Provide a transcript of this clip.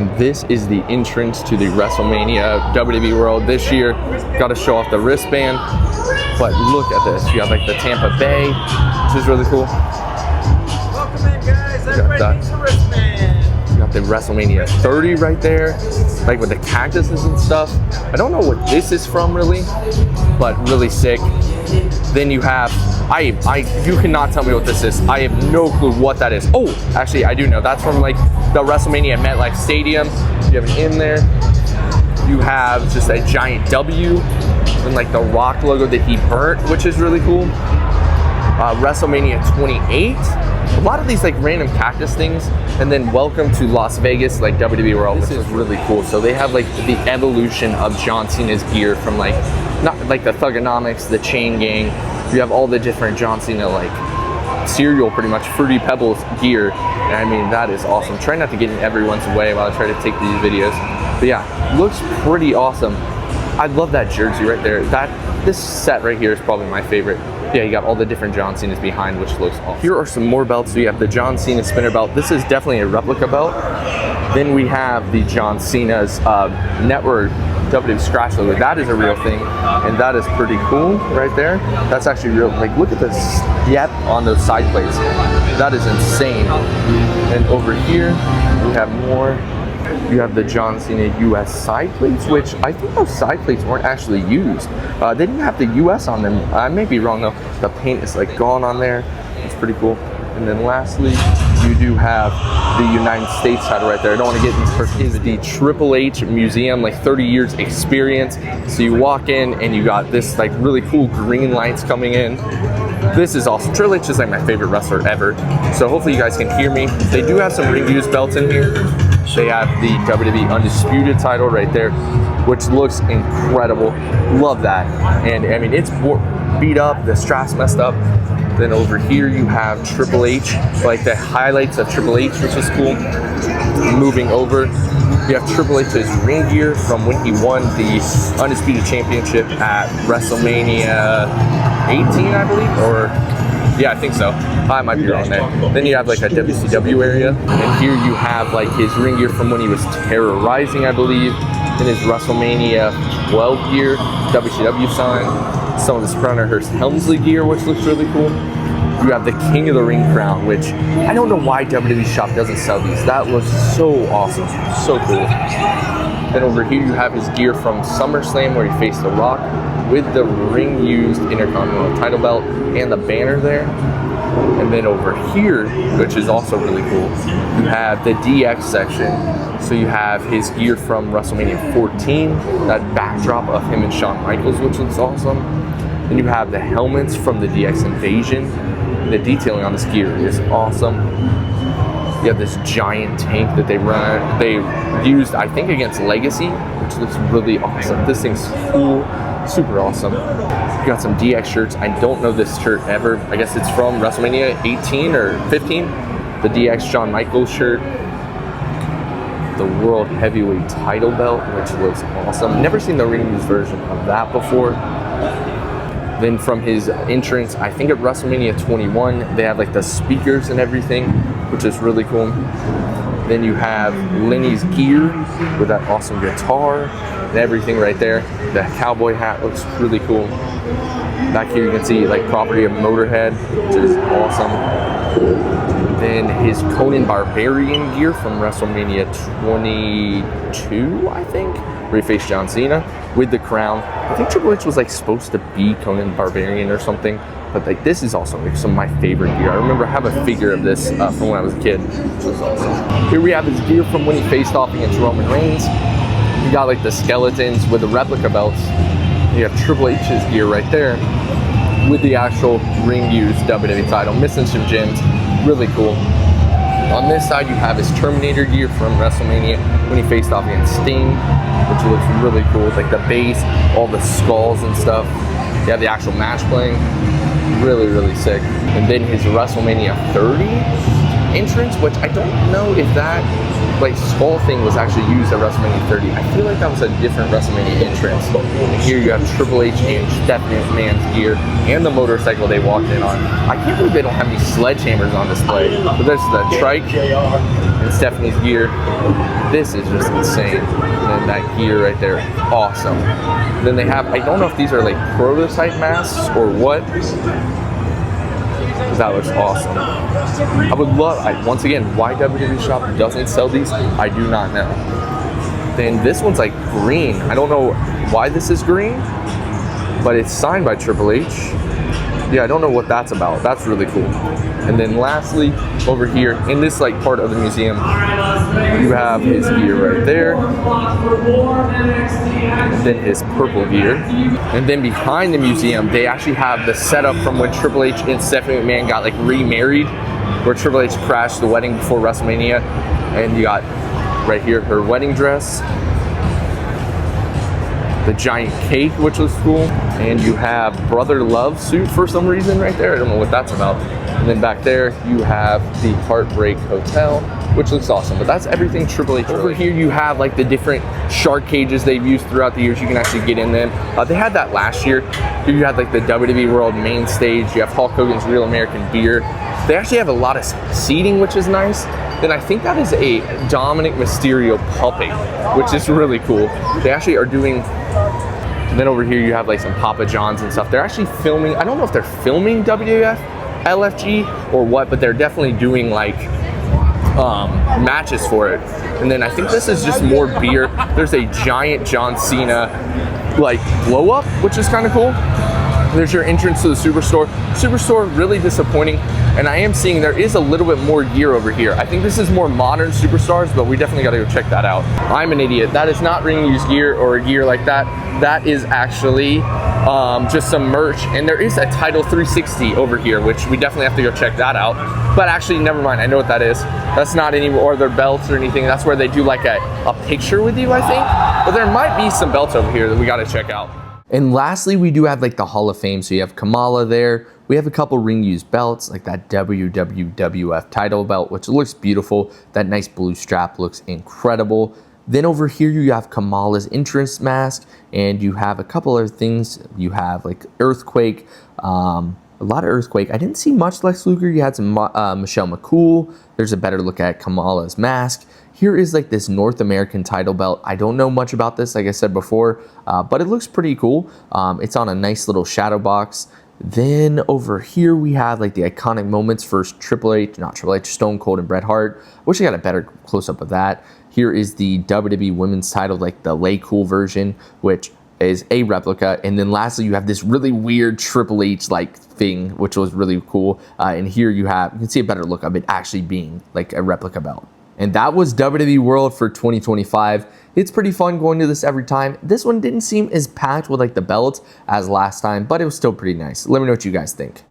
and this is the entrance to the WrestleMania WWE World this year. Got to show off the wristband, but look at this. You have like the Tampa Bay, which is really cool. Welcome in, guys. Everybody needs a wristband. You got the WrestleMania 30 right there, like with the cactuses and stuff. I don't know what this is from really, but really sick. Then you have, you cannot tell me what this is. I have no clue what that is. Oh, actually I do know. That's from like the WrestleMania MetLife Stadium. You have an in there. You have just a giant W and like the Rock logo that he burnt, which is really cool. WrestleMania 28. A lot of these like random cactus things, and then welcome to Las Vegas, like WWE World. This is really cool. So they have like the evolution of John Cena's gear from like, not like the Thugonomics, the Chain Gang. You have all the different John Cena like cereal, pretty much Fruity Pebbles gear. And I mean, that is awesome. Try not to get in everyone's way while I try to take these videos. But yeah, looks pretty awesome. I love that jersey right there. This set right here is probably my favorite. Yeah, you got all the different John Cenas behind, which looks awesome. Here are some more belts. So you have the John Cena spinner belt. This is definitely a replica belt. Then we have the John Cena's network WWE scratch logo. That is a real thing, and that is pretty cool right there. That's actually real. Like, look at the step on those side plates. That is insane. And over here, we have more. You have the John Cena US side plates, which I think those side plates weren't actually used. They didn't have the US on them. I may be wrong though. The paint is like gone on there. It's pretty cool. And then lastly, you do have the United States title right there. I don't want to get into this person. Is the Triple H Museum, like 30 years experience. So you walk in and you got this like really cool green lights coming in. This is awesome. Triple H is like my favorite wrestler ever. So hopefully you guys can hear me. They do have some ring used belts in here. They have the WWE Undisputed title right there, which looks incredible. Love that. And I mean, it's beat up, the strap's messed up. Then over here you have Triple H, like the highlights of Triple H, which is cool. Moving over, you have Triple H's ring gear from when he won the Undisputed Championship at WrestleMania 18, I believe, or yeah, I think so. I might be wrong there. Then you have like a WCW area, and here you have like his ring gear from when he was terrorizing, I believe, in his WrestleMania 12 gear, WCW sign. Some of the Springer-Hurst Helmsley gear, which looks really cool. You have the King of the Ring crown, which I don't know why WWE Shop doesn't sell these. That looks so awesome, so cool. Then over here you have his gear from SummerSlam where he faced The Rock with the ring-used Intercontinental title belt and the banner there. And then over here, which is also really cool, you have the DX section. So you have his gear from WrestleMania 14, that backdrop of him and Shawn Michaels, which looks awesome. Then you have the helmets from the DX Invasion. The detailing on this gear is awesome. You have this giant tank that they used, I think, against Legacy, which looks really awesome. This thing's cool, super awesome. You got some DX shirts. I don't know this shirt ever. I guess it's from WrestleMania 18 or 15. The DX Shawn Michaels shirt. The World Heavyweight title belt, which looks awesome. Never seen the ring-used version of that before. Then from his entrance, I think at WrestleMania 21, they have like the speakers and everything, which is really cool. Then you have Lenny's gear with that awesome guitar and everything right there. The cowboy hat looks really cool. Back here you can see like property of Motorhead, which is awesome. Then his Conan Barbarian gear from WrestleMania 22, I think, where he faced John Cena with the crown. I think Triple H was like supposed to be Conan Barbarian or something, but like this is also like some of my favorite gear. I remember I have a figure of this from when I was a kid, which was awesome. Here we have his gear from when he faced off against Roman Reigns. You got like the skeletons with the replica belts. You have Triple H's gear right there with the actual ring-used WWE title, missing some gems. Really cool. On this side, you have his Terminator gear from WrestleMania when he faced off against Sting, which looks really cool. Like the base, all the skulls and stuff. You have the actual match playing. Really, really sick. And then his WrestleMania 30 entrance, which I don't know if that like skull thing was actually used at WrestleMania 30. I feel like that was a different WrestleMania entrance. And here you have Triple H and Stephanie McMahon's gear and the motorcycle they walked in on. I can't believe they don't have any sledgehammers on display. But there's the trike and Stephanie's gear. This is just insane. And then that gear right there, awesome. Then they have, I don't know if these are like prototype masks or what. That looks awesome. I would love, once again, why WWE Shop doesn't sell these, I do not know. Then this one's like green. I don't know why this is green, but it's signed by Triple H. Yeah, I don't know what that's about. That's really cool. And then lastly, over here, in this like part of the museum, you have his gear right there. And then his purple gear. And then behind the museum, they actually have the setup from when Triple H and Stephanie McMahon got like remarried, where Triple H crashed the wedding before WrestleMania. And you got right here her wedding dress, the giant cake, which was cool, and you have Brother Love suit for some reason right there. I don't know what that's about. And then back there you have the Heartbreak Hotel, which looks awesome. But that's everything Triple H. Over here you have like the different shark cages they've used throughout the years. You can actually get in them. They had that last year. Here you had like the WWE World main stage. You have Hulk Hogan's Real American Beer. They actually have a lot of seating, which is nice. Then I think that is a Dominic Mysterio puppet, which is really cool. They actually are doing. And then over here you have like some Papa John's and stuff. They're actually filming, I don't know if they're filming WWF LFG or what, but they're definitely doing like matches for it. And then I think this is just more beer. There's a giant John Cena like blow up, which is kind of cool. There's your entrance to the Superstore. Superstore, really disappointing. And I am seeing there is a little bit more gear over here. I think this is more modern Superstars, but we definitely gotta go check that out. I'm an idiot. That is not ring used gear or gear like that. That is actually just some merch. And there is a Title 360 over here, which we definitely have to go check that out. But actually, never mind, I know what that is. That's not any more their belts or anything. That's where they do like a picture with you, I think. But there might be some belts over here that we gotta check out. And lastly, we do have like the Hall of Fame. So you have Kamala there. We have a couple ring used belts, like that WWF title belt, which looks beautiful. That nice blue strap looks incredible. Then over here, you have Kamala's entrance mask, and you have a couple other things. You have like Earthquake, a lot of Earthquake. I didn't see much Lex Luger. You had some Michelle McCool. There's a better look at Kamala's mask. Here is like this North American title belt. I don't know much about this, like I said before, but it looks pretty cool. It's on a nice little shadow box. Then over here we have like the iconic moments for Stone Cold and Bret Hart. Wish I got a better close-up of that. Here is the WWE Women's title, like the Lay Cool version, which is a replica. And then lastly, you have this really weird Triple H like thing, which was really cool. And here you can see a better look of it actually being like a replica belt. And that was WWE World for 2025. It's pretty fun going to this every time. This one didn't seem as packed with like the belts as last time, but it was still pretty nice. Let me know what you guys think.